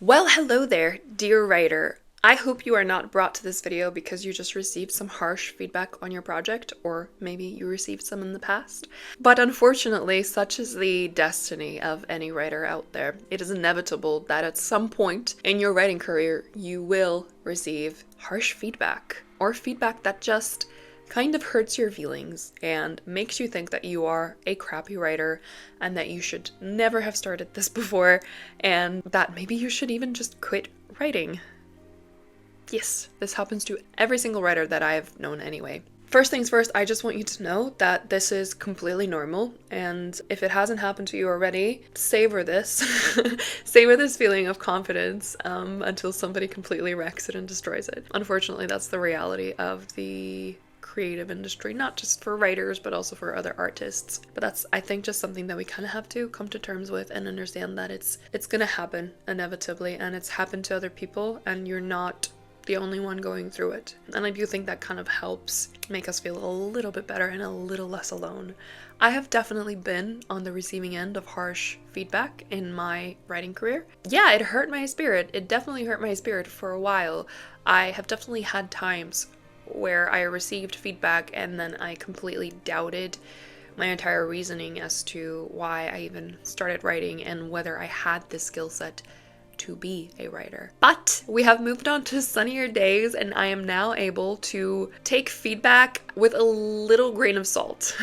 Well, hello there, dear writer. I hope you are not brought to this video because you just received some harsh feedback on your project, or maybe you received some in the past. But unfortunately, such is the destiny of any writer out there. It is inevitable that at some point in your writing career, you will receive harsh feedback, or feedback that just kind of hurts your feelings and makes you think that you are a crappy writer and that you should never have started this before and that maybe you should even just quit writing. Yes, this happens to every single writer that I've known anyway. First things first, I just want you to know that this is completely normal, and if it hasn't happened to you already, savor this. Savor this feeling of confidence until somebody completely wrecks it and destroys it. Unfortunately, that's the reality of the creative industry, not just for writers but also for other artists. But that's, I think, just something that we kind of have to come to terms with and understand that it's gonna happen inevitably, and it's happened to other people and you're not the only one going through it. And I do think that kind of helps make us feel a little bit better and a little less alone. I have definitely been on the receiving end of harsh feedback in my writing career. Yeah, it hurt my spirit. It definitely hurt my spirit for a while. I have definitely had times where I received feedback and then I completely doubted my entire reasoning as to why I even started writing and whether I had the skill set to be a writer. But we have moved on to sunnier days and I am now able to take feedback with a little grain of salt.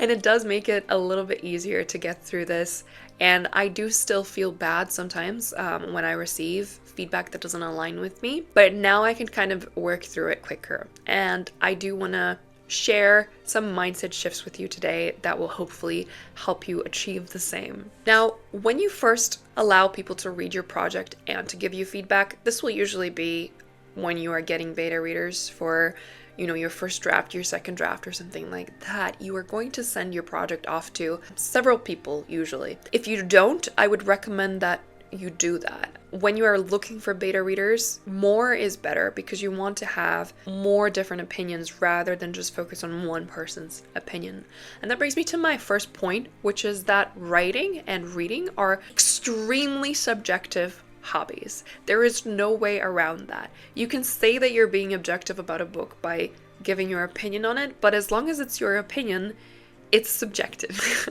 And it does make it a little bit easier to get through this. And I do still feel bad sometimes when I receive feedback that doesn't align with me, but now I can kind of work through it quicker. And I do want to share some mindset shifts with you today that will hopefully help you achieve the same. Now, when you first allow people to read your project and to give you feedback, this will usually be when you are getting beta readers for, your first draft, your second draft, or something like that. You are going to send your project off to several people usually. If you don't, I would recommend that you do that. When you are looking for beta readers, more is better because you want to have more different opinions rather than just focus on one person's opinion. And that brings me to my first point, which is that writing and reading are extremely subjective hobbies. There is no way around that. You can say that you're being objective about a book by giving your opinion on it, but as long as it's your opinion, it's subjective.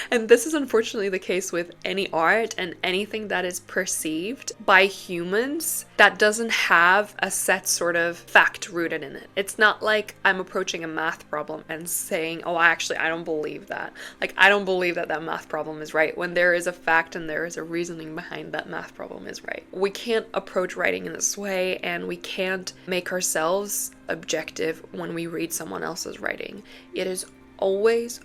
And this is unfortunately the case with any art and anything that is perceived by humans that doesn't have a set sort of fact rooted in it. It's not like I'm approaching a math problem and saying, oh, actually, I don't believe that. Like, I don't believe that that math problem is right, when there is a fact and there is a reasoning behind that math problem is right. We can't approach writing in this way, and we can't make ourselves objective when we read someone else's writing. It is always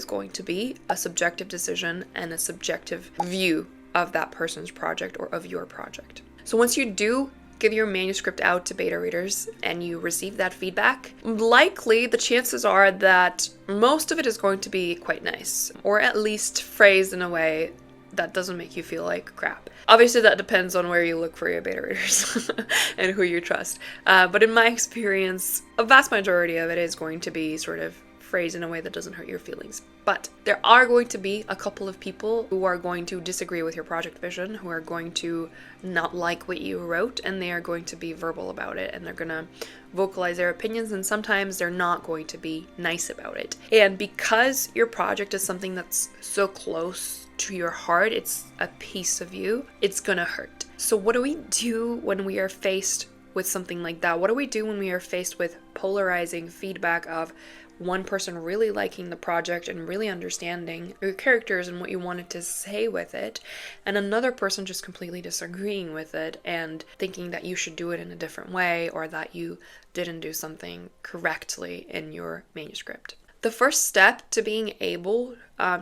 going to be a subjective decision and a subjective view of that person's project or of your project. So once you do give your manuscript out to beta readers and you receive that feedback, likely the chances are that most of it is going to be quite nice, or at least phrased in a way that doesn't make you feel like crap. Obviously, that depends on where you look for your beta readers and who you trust. But in my experience, a vast majority of it is going to be sort of phrase in a way that doesn't hurt your feelings. But there are going to be a couple of people who are going to disagree with your project vision, who are going to not like what you wrote, and they are going to be verbal about it, and they're going to vocalize their opinions, and sometimes they're not going to be nice about it. And because your project is something that's so close to your heart, it's a piece of you, it's gonna hurt. So what do we do when we are faced with something like that? What do we do when we are faced with polarizing feedback of one person really liking the project and really understanding your characters and what you wanted to say with it, and another person just completely disagreeing with it and thinking that you should do it in a different way or that you didn't do something correctly in your manuscript? The first step to being able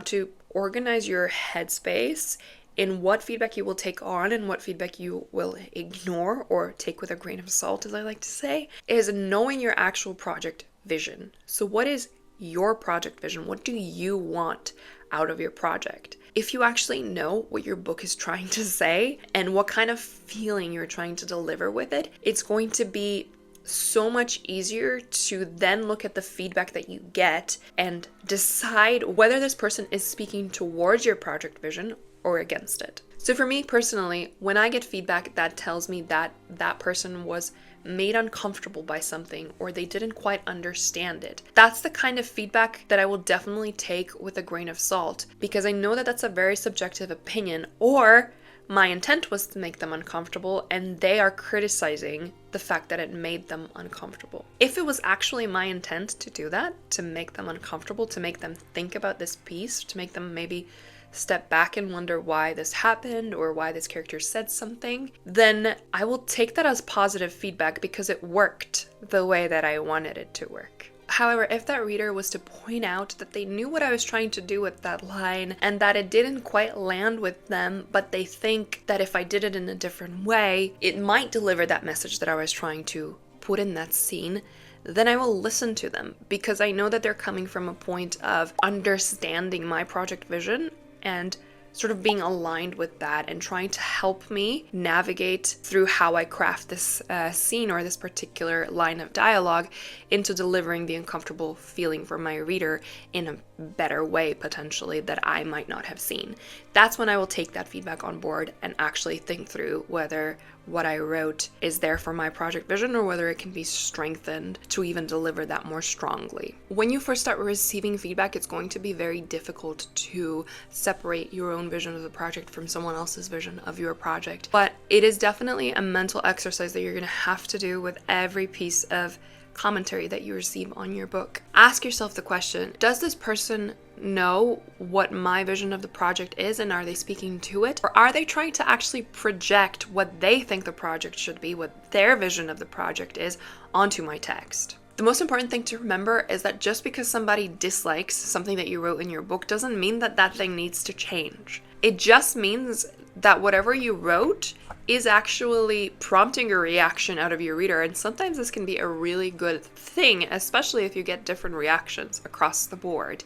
to organize your headspace in what feedback you will take on and what feedback you will ignore or take with a grain of salt, as I like to say, is knowing your actual project vision. So what is your project vision? What do you want out of your project? If you actually know what your book is trying to say and what kind of feeling you're trying to deliver with it, it's going to be so much easier to then look at the feedback that you get and decide whether this person is speaking towards your project vision or against it. So for me personally, when I get feedback that tells me that that person was made uncomfortable by something or they didn't quite understand it, that's the kind of feedback that I will definitely take with a grain of salt, because I know that that's a very subjective opinion, or my intent was to make them uncomfortable and they are criticizing the fact that it made them uncomfortable. If it was actually my intent to do that, to make them uncomfortable, to make them think about this piece, to make them maybe step back and wonder why this happened or why this character said something, then I will take that as positive feedback because it worked the way that I wanted it to work. However, if that reader was to point out that they knew what I was trying to do with that line and that it didn't quite land with them, but they think that if I did it in a different way, it might deliver that message that I was trying to put in that scene, then I will listen to them, because I know that they're coming from a point of understanding my project vision and sort of being aligned with that and trying to help me navigate through how I craft this scene or this particular line of dialogue into delivering the uncomfortable feeling for my reader in a better way, potentially, that I might not have seen. That's when I will take that feedback on board and actually think through whether what I wrote is there for my project vision or whether it can be strengthened to even deliver that more strongly. When you first start receiving feedback, it's going to be very difficult to separate your own vision of the project from someone else's vision of your project. But it is definitely a mental exercise that you're going to have to do with every piece of commentary that you receive on your book. Ask yourself the question, does this person know what my vision of the project is, and are they speaking to it? Or are they trying to actually project what they think the project should be, what their vision of the project is, onto my text? The most important thing to remember is that just because somebody dislikes something that you wrote in your book doesn't mean that that thing needs to change. It just means that whatever you wrote is actually prompting a reaction out of your reader, and sometimes this can be a really good thing, especially if you get different reactions across the board.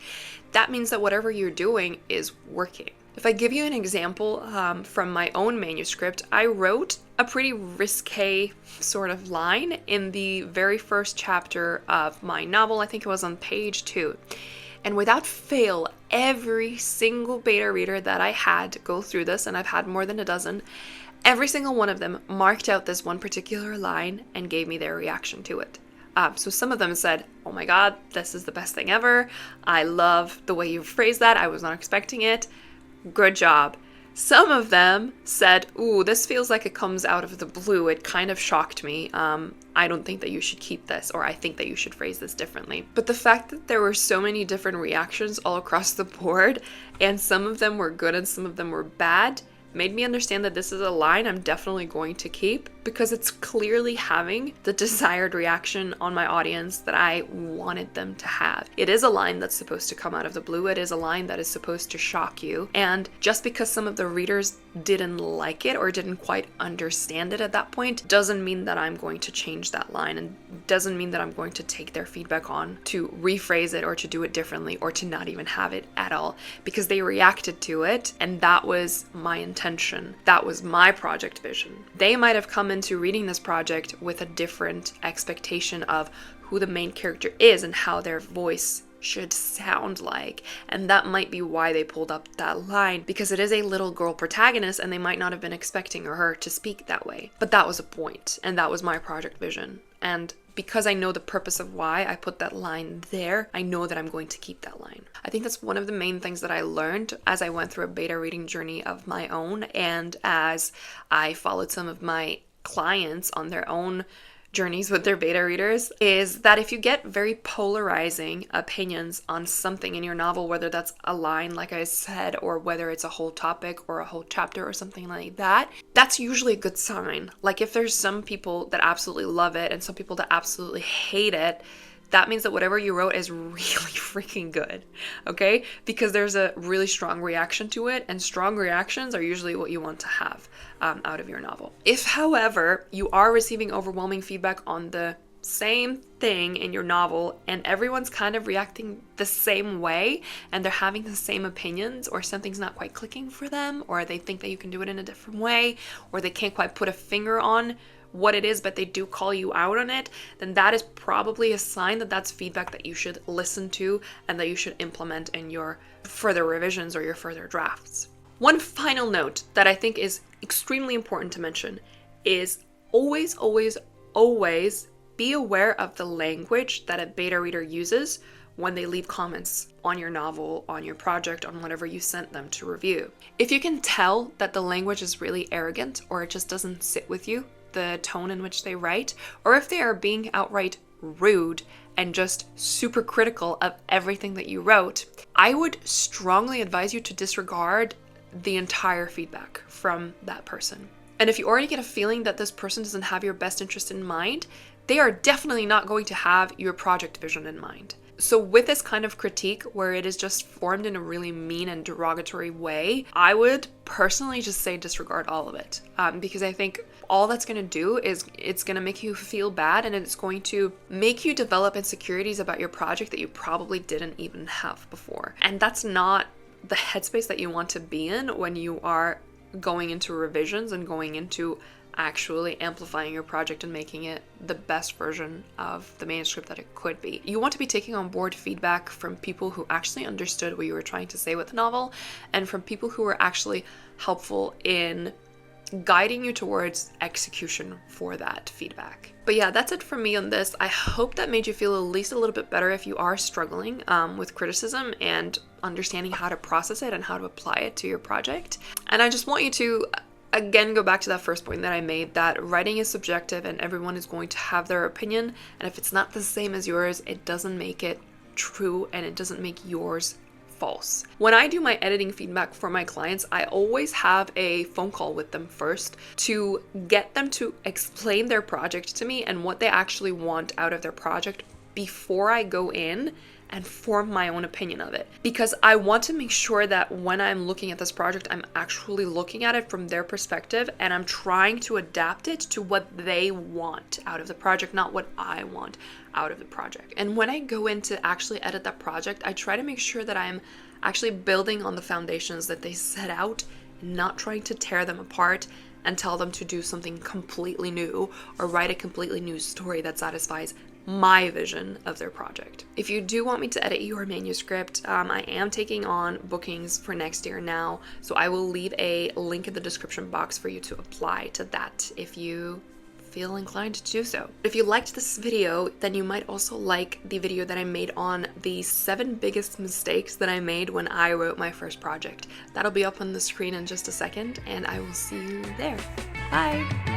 That means that whatever you're doing is working. If I give you an example from my own manuscript, I wrote a pretty risque sort of line in the very first chapter of my novel. I think it was on page 2. And without fail, every single beta reader that I had go through this, and I've had more than a dozen, every single one of them marked out this one particular line and gave me their reaction to it. So some of them said, "Oh my god, this is the best thing ever. I love the way you phrased that. I was not expecting it. Good job." Some of them said, "Ooh, this feels like it comes out of the blue. It kind of shocked me. I don't think that you should keep this," or "I think that you should phrase this differently." But the fact that there were so many different reactions all across the board, and some of them were good and some of them were bad, made me understand that this is a line I'm definitely going to keep, because it's clearly having the desired reaction on my audience that I wanted them to have. It is a line that's supposed to come out of the blue. It is a line that is supposed to shock you. And just because some of the readers didn't like it or didn't quite understand it at that point doesn't mean that I'm going to change that line, and doesn't mean that I'm going to take their feedback on to rephrase it or to do it differently or to not even have it at all, because they reacted to it and that was my intention. That was my project vision. They might have come into reading this project with a different expectation of who the main character is and how their voice should sound like, and that might be why they pulled up that line, because it is a little girl protagonist and they might not have been expecting her to speak that way. But that was a point, and that was my project vision, and because I know the purpose of why I put that line there, I know that I'm going to keep that line. I think that's one of the main things that I learned as I went through a beta reading journey of my own, and as I followed some of my clients on their own journeys with their beta readers, is that if you get very polarizing opinions on something in your novel, whether that's a line, like I said, or whether it's a whole topic or a whole chapter or something like that, that's usually a good sign. Like if there's some people that absolutely love it and some people that absolutely hate it, that means that whatever you wrote is really freaking good, okay? Because there's a really strong reaction to it, and strong reactions are usually what you want to have out of your novel. If, however, you are receiving overwhelming feedback on the same thing in your novel and everyone's kind of reacting the same way and they're having the same opinions, or something's not quite clicking for them, or they think that you can do it in a different way, or they can't quite put a finger on what it is, but they do call you out on it, then that is probably a sign that that's feedback that you should listen to and that you should implement in your further revisions or your further drafts. One final note that I think is extremely important to mention is always, always, always be aware of the language that a beta reader uses when they leave comments on your novel, on your project, on whatever you sent them to review. If you can tell that the language is really arrogant or it just doesn't sit with you, the tone in which they write, or if they are being outright rude and just super critical of everything that you wrote, I would strongly advise you to disregard the entire feedback from that person. And if you already get a feeling that this person doesn't have your best interest in mind, they are definitely not going to have your project vision in mind. So with this kind of critique where it is just formed in a really mean and derogatory way, I would personally just say disregard all of it, because I think all that's going to do is it's going to make you feel bad, and it's going to make you develop insecurities about your project that you probably didn't even have before. And that's not the headspace that you want to be in when you are going into revisions and going into actually amplifying your project and making it the best version of the manuscript that it could be. You want to be taking on board feedback from people who actually understood what you were trying to say with the novel, and from people who were actually helpful in guiding you towards execution for that feedback. But yeah, that's it from me on this. I hope that made you feel at least a little bit better if you are struggling with criticism and understanding how to process it and how to apply it to your project. And I just want you to again go back to that first point that I made, that writing is subjective and everyone is going to have their opinion, and if it's not the same as yours, it doesn't make it true and it doesn't make yours false. When I do my editing feedback for my clients, I always have a phone call with them first to get them to explain their project to me and what they actually want out of their project before I go in and form my own opinion of it. Because I want to make sure that when I'm looking at this project, I'm actually looking at it from their perspective and I'm trying to adapt it to what they want out of the project, not what I want out of the project. And when I go in to actually edit that project, I try to make sure that I'm actually building on the foundations that they set out, not trying to tear them apart and tell them to do something completely new or write a completely new story that satisfies my vision of their project. If you do want me to edit your manuscript, I am taking on bookings for next year now, so I will leave a link in the description box for you to apply to that if you feel inclined to do so. If you liked this video, then you might also like the video that I made on the 7 biggest mistakes that I made when I wrote my first project. That'll be up on the screen in just a second, and I will see you there. Bye!